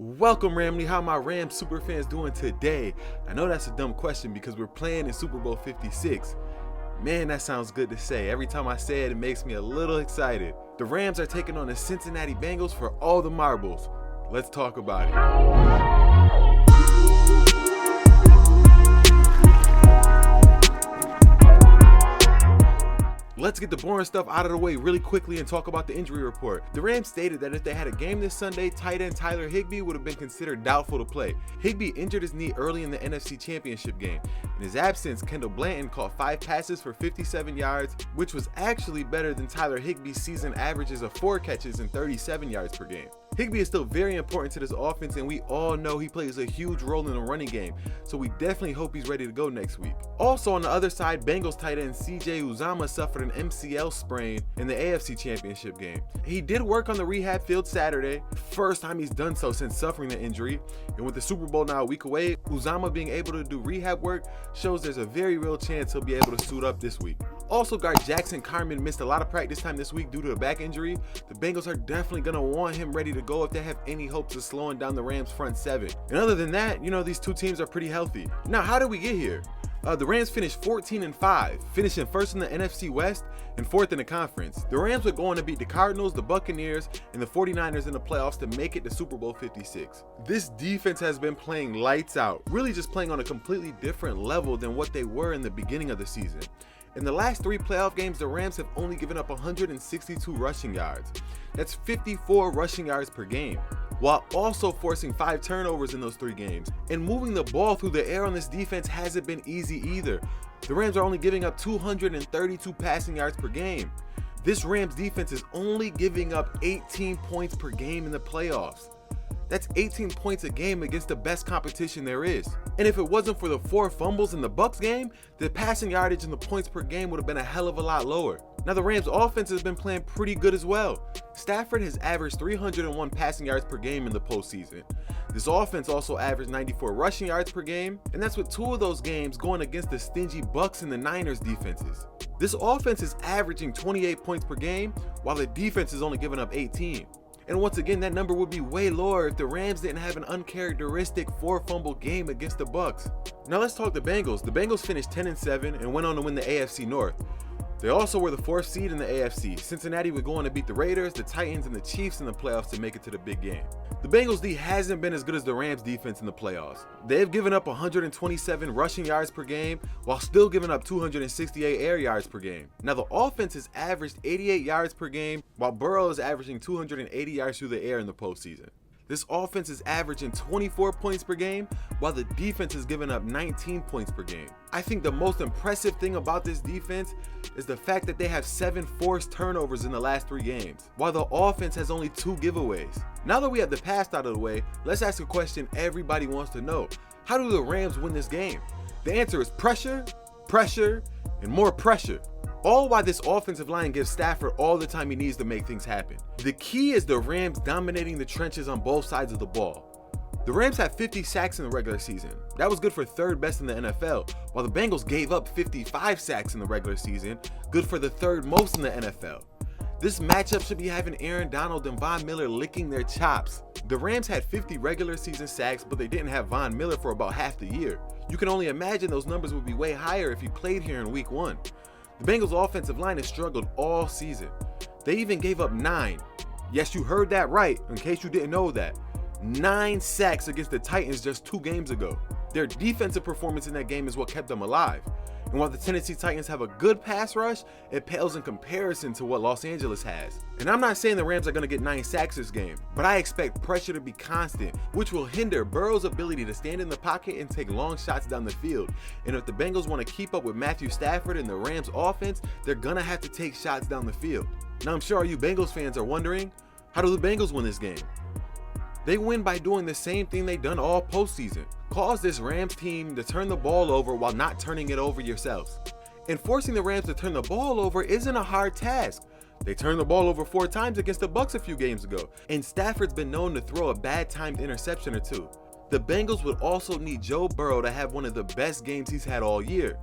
Welcome, Ramley. How my Rams super fans doing today? I know that's a dumb question because we're playing in Super Bowl 56. Man, that sounds good to say. Every time I say it, it makes me a little excited. The Rams are taking on the Cincinnati Bengals for all the marbles. Let's talk about it. Let's get the boring stuff out of the way really quickly and talk about the injury report. The Rams stated that if they had a game this Sunday, tight end Tyler Higbee would have been considered doubtful to play. Higbee injured his knee early in the NFC Championship game. In his absence, Kendall Blanton caught 5 passes for 57 yards, which was actually better than Tyler Higbee's season averages of 4 catches and 37 yards per game. Higbee is still very important to this offense, and we all know he plays a huge role in the running game, so we definitely hope he's ready to go next week. Also on the other side, Bengals tight end CJ Uzomah suffered an MCL sprain in the AFC Championship game. He did work on the rehab field Saturday, first time he's done so since suffering the injury, and with the Super Bowl now a week away, Uzomah being able to do rehab work shows there's a very real chance he'll be able to suit up this week. Also, guard Jackson Carman missed a lot of practice time this week due to a back injury. The Bengals are definitely going to want him ready to go if they have any hopes of slowing down the Rams front 7. And other than that, these two teams are pretty healthy. Now, how did we get here? The Rams finished 14-5, finishing first in the NFC West and 4th in the conference. The Rams were going to beat the Cardinals, the Buccaneers, and the 49ers in the playoffs to make it to Super Bowl 56. This defense has been playing lights out, really just playing on a completely different level than what they were in the beginning of the season. In the last 3 playoff games, the Rams have only given up 162 rushing yards. That's 54 rushing yards per game, while also forcing 5 turnovers in those 3 games. And moving the ball through the air on this defense hasn't been easy either. The Rams are only giving up 232 passing yards per game. This Rams defense is only giving up 18 points per game in the playoffs. That's 18 points a game against the best competition there is. And if it wasn't for the 4 fumbles in the Bucs game, the passing yardage and the points per game would have been a hell of a lot lower. Now the Rams offense has been playing pretty good as well. Stafford has averaged 301 passing yards per game in the postseason. This offense also averaged 94 rushing yards per game, and that's with 2 of those games going against the stingy Bucs and the Niners defenses. This offense is averaging 28 points per game, while the defense is only giving up 18. And once again, that number would be way lower if the Rams didn't have an uncharacteristic 4 fumble game against the Bucs. Now let's talk the Bengals. The Bengals finished 10-7 and went on to win the AFC North. They also were the 4th seed in the AFC. Cincinnati would go on to beat the Raiders, the Titans, and the Chiefs in the playoffs to make it to the big game. The Bengals D hasn't been as good as the Rams defense in the playoffs. They've given up 127 rushing yards per game while still giving up 268 air yards per game. Now the offense has averaged 88 yards per game while Burrow is averaging 280 yards through the air in the postseason. This offense is averaging 24 points per game, while the defense is giving up 19 points per game. I think the most impressive thing about this defense is the fact that they have 7 forced turnovers in the last 3 games, while the offense has only 2 giveaways. Now that we have the past out of the way, let's ask a question everybody wants to know. How do the Rams win this game? The answer is pressure, pressure, and more pressure. All while this offensive line gives Stafford all the time he needs to make things happen. The key is the Rams dominating the trenches on both sides of the ball. The Rams had 50 sacks in the regular season. That was good for 3rd best in the NFL, while the Bengals gave up 55 sacks in the regular season, good for the 3rd most in the NFL. This matchup should be having Aaron Donald and Von Miller licking their chops. The Rams had 50 regular season sacks, but they didn't have Von Miller for about half the year. You can only imagine those numbers would be way higher if he played here in week 1. The Bengals offensive line has struggled all season. They even gave up 9. Yes, you heard that right, in case you didn't know that. 9 sacks against the Titans just 2 games ago. Their defensive performance in that game is what kept them alive. And while the Tennessee Titans have a good pass rush, it pales in comparison to what Los Angeles has. And I'm not saying the Rams are going to get 9 sacks this game, but I expect pressure to be constant, which will hinder Burrow's ability to stand in the pocket and take long shots down the field. And if the Bengals want to keep up with Matthew Stafford and the Rams offense, they're going to have to take shots down the field. Now I'm sure all you Bengals fans are wondering, how do the Bengals win this game? They win by doing the same thing they've done all postseason. Cause this Rams team to turn the ball over while not turning it over yourselves. And forcing the Rams to turn the ball over isn't a hard task. They turned the ball over 4 times against the Bucs a few games ago, and Stafford's been known to throw a bad timed interception or 2. The Bengals would also need Joe Burrow to have one of the best games he's had all year,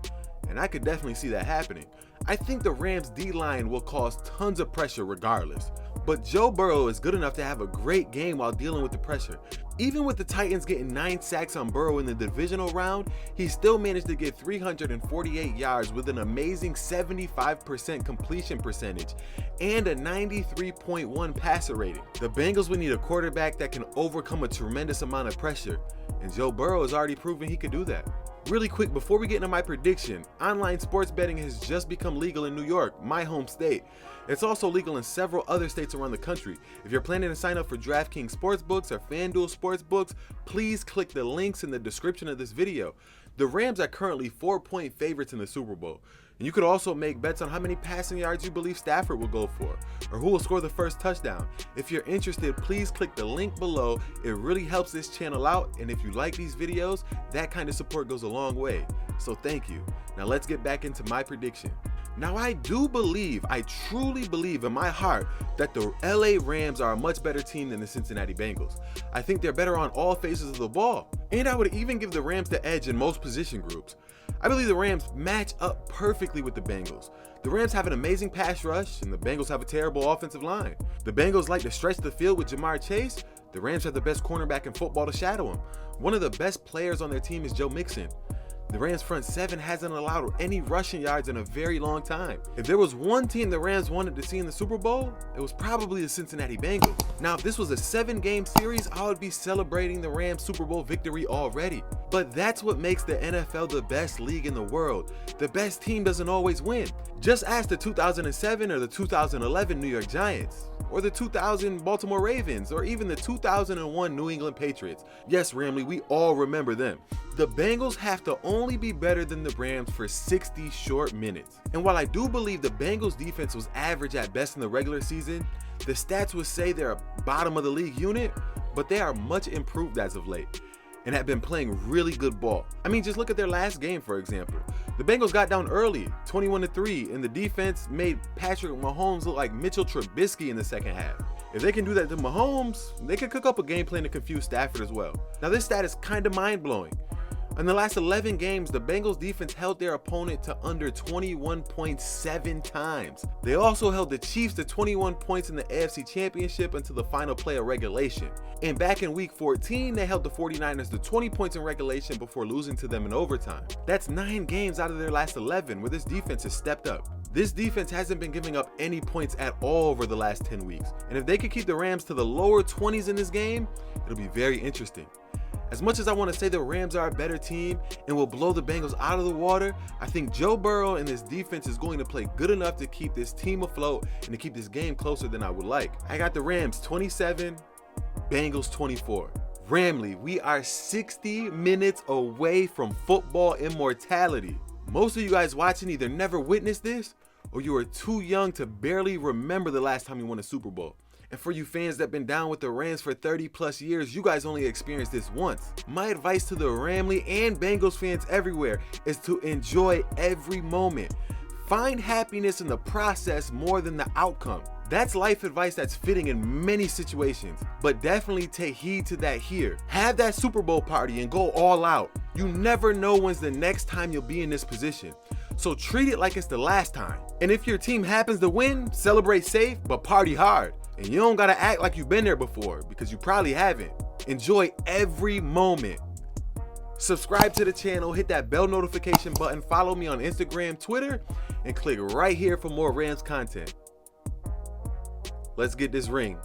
and I could definitely see that happening. I think the Rams D-line will cause tons of pressure regardless. But Joe Burrow is good enough to have a great game while dealing with the pressure. Even with the Titans getting 9 sacks on Burrow in the divisional round, he still managed to get 348 yards with an amazing 75% completion percentage and a 93.1 passer rating. The Bengals would need a quarterback that can overcome a tremendous amount of pressure, and Joe Burrow has already proven he could do that. Really quick, before we get into my prediction, online sports betting has just become legal in New York, my home state. It's also legal in several other states around the country. If you're planning to sign up for DraftKings Sportsbooks or FanDuel Sportsbooks, please click the links in the description of this video. The Rams are currently 4-point favorites in the Super Bowl. And you could also make bets on how many passing yards you believe Stafford will go for, or who will score the first touchdown. If you're interested, please click the link below. It really helps this channel out, and if you like these videos, that kind of support goes a long way. So thank you. Now let's get back into my prediction. Now I truly believe in my heart that the LA Rams are a much better team than the Cincinnati Bengals. I think they're better on all phases of the ball, and I would even give the Rams the edge in most position groups. I believe the Rams match up perfectly with the Bengals. The Rams have an amazing pass rush, and the Bengals have a terrible offensive line. The Bengals like to stretch the field with Jamar Chase. The Rams have the best cornerback in football to shadow him. One of the best players on their team is Joe Mixon. The Rams front seven hasn't allowed any rushing yards in a very long time. If there was one team the Rams wanted to see in the Super Bowl, it was probably the Cincinnati Bengals. Now, if this was a 7-game series, I would be celebrating the Rams Super Bowl victory already. But that's what makes the NFL the best league in the world. The best team doesn't always win. Just ask the 2007 or the 2011 New York Giants, or the 2000 Baltimore Ravens, or even the 2001 New England Patriots. Yes, Ramley, we all remember them. The Bengals have to only be better than the Rams for 60 short minutes. And while I do believe the Bengals defense was average at best in the regular season, the stats would say they're a bottom of the league unit, but they are much improved as of late and have been playing really good ball. I mean, just look at their last game, for example. The Bengals got down early, 21-3, and the defense made Patrick Mahomes look like Mitchell Trubisky in the second half. If they can do that to Mahomes, they can cook up a game plan to confuse Stafford as well. Now, this stat is kind of mind-blowing. In the last 11 games, the Bengals defense held their opponent to under 21.7 times. They also held the Chiefs to 21 points in the AFC Championship until the final play of regulation. And back in week 14, they held the 49ers to 20 points in regulation before losing to them in overtime. That's 9 games out of their last 11 where this defense has stepped up. This defense hasn't been giving up any points at all over the last 10 weeks. And if they could keep the Rams to the lower 20s in this game, it'll be very interesting. As much as I want to say the Rams are a better team and will blow the Bengals out of the water, I think Joe Burrow and this defense is going to play good enough to keep this team afloat and to keep this game closer than I would like. I got the Rams 27, Bengals 24. Ramley, we are 60 minutes away from football immortality. Most of you guys watching either never witnessed this or you are too young to barely remember the last time you won a Super Bowl. And for you fans that been down with the Rams for 30 plus years, you guys only experienced this once. My advice to the Ramley and Bengals fans everywhere is to enjoy every moment. Find happiness in the process more than the outcome. That's life advice that's fitting in many situations, but definitely take heed to that here. Have that Super Bowl party and go all out. You never know when's the next time you'll be in this position. So treat it like it's the last time. And if your team happens to win, celebrate safe, but party hard. And you don't gotta act like you've been there before, because you probably haven't. Enjoy every moment. Subscribe to the channel, hit that bell notification button, follow me on Instagram, Twitter, and click right here for more Rams content. Let's get this ring.